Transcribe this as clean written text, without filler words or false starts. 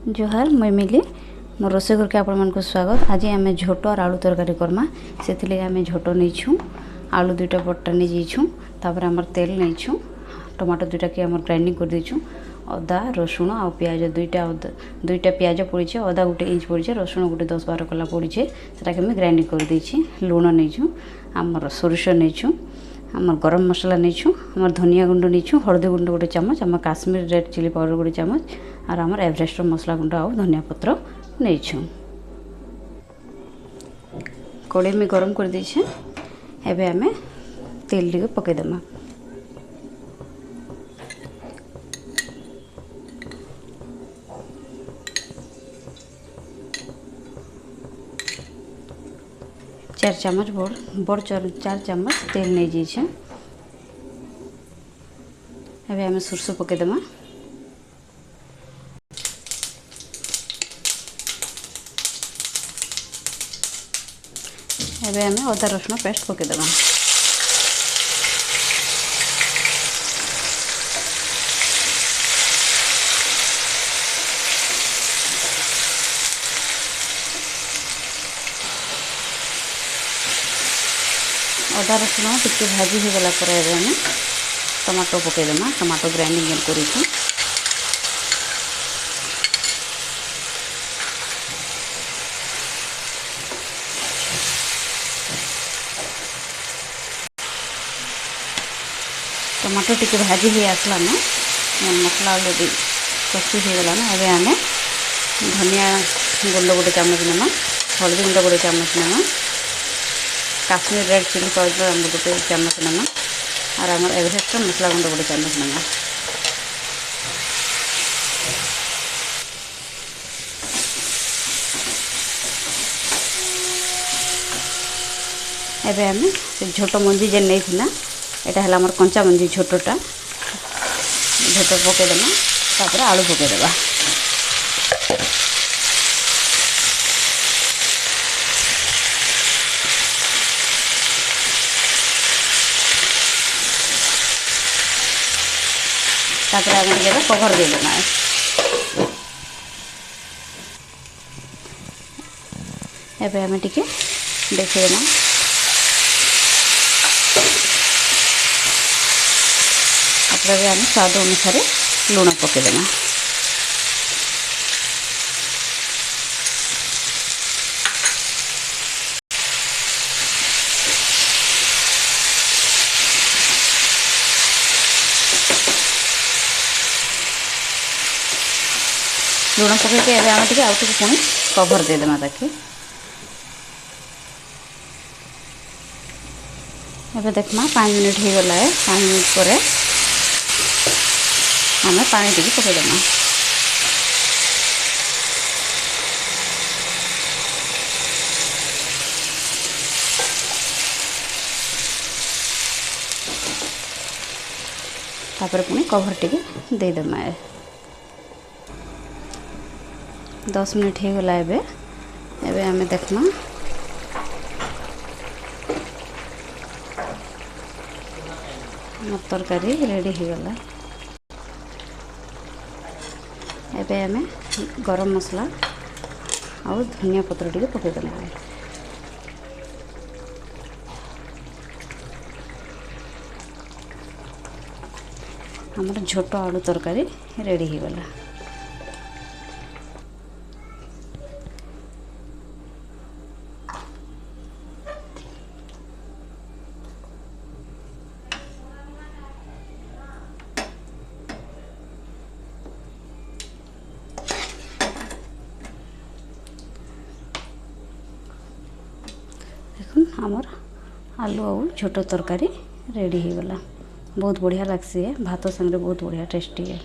जोहार मुई मिली मोर रोसे घर के आपण मन को स्वागत। आज आम झोट और आलू तरकारी करमा से आम झोट नहीं आलू दुईटा बट्टा नहीं जाइछुँ तापर आमर तेल नहीं टमाटो दुईटा के आम ग्राइंडिंग कर देछुँ अदा रसुण आ प्याज दुईटा प्याज पड़ी अदा गोटे इंच पड़ी रसुण गोटे 10-12 कला पड़ी से ग्राइंडिंग कर देछि। लुण नहीं आमर सोरिष नहीं आमर गरम मसला नहीं आमर धनिया गुंड नहीं हलदी गुंड गोटे चामच आम काश्मीर रेड चिली पाउडर गोटे चामच और आमर एवरेस्ट मसला गुंड आ धनिया पत्र नहीं कड़े में गरम कर देछे। एबे आमे तेल टिके पकेदेमा। चार चामच बड़ 4 चम्मच तेल नहीं जाइछे। एबे आमे सरसो पकेदेमा। एबे आमे अदा रसुण पेस्ट पकेदेमा। अदा रसुण टिके भाजी हो गला पर एबे आमे टमाटो पकेदेमा। टमाटो ग्राइंडिंग करिछु। टमाटो टिके भाजी हो आसला ना मसला ऑलरेडी कषि हो गला ना। एबे आमे धनिया गुंड गोटे चामच नेमा हल्दी गुंड गोटे चामच नेमा काश्मीर रेड चिली पाउडर आम गोटे चामच नेमा और आम एवरेस्ट मसला गुंड गोटे चामच नेमा। एबे आमे से झोट मंजी जे नहीं थिना एटा हला हमर कंचा मंजी झोटटा झोट पकेदेमा तापर आलू पकेदेबा। तापर आमे जेबा कवर दे देना। एबे आमे टिके देखिदेमा। तापर आमे स्वाद अनुसार लुण पकेदेमा। लुण पकईके एबे आमे टिके आउ टिके पुणी कवर दे देमा ताकि। एबे देखमा 5 मिनिट हो गला है। 5 मिनिट पर आमे पानी टिके पकईदेमा। तापर पुणी कवर टिके दे देमा। 10 मिनिट हो गला एबे एबे आमे देखमा तरकारी रेडी हो गला। एबे आमे गरम मसला और धनिया पत्र टिके पकेदेमा। हमर झोट आलू तरकारी रेडी हो गला। आमर आलू और झोट तरकारी रेडी हो गला। बहुत बढ़िया लगसी है भात संगे बहुत बढ़िया टेस्टी है।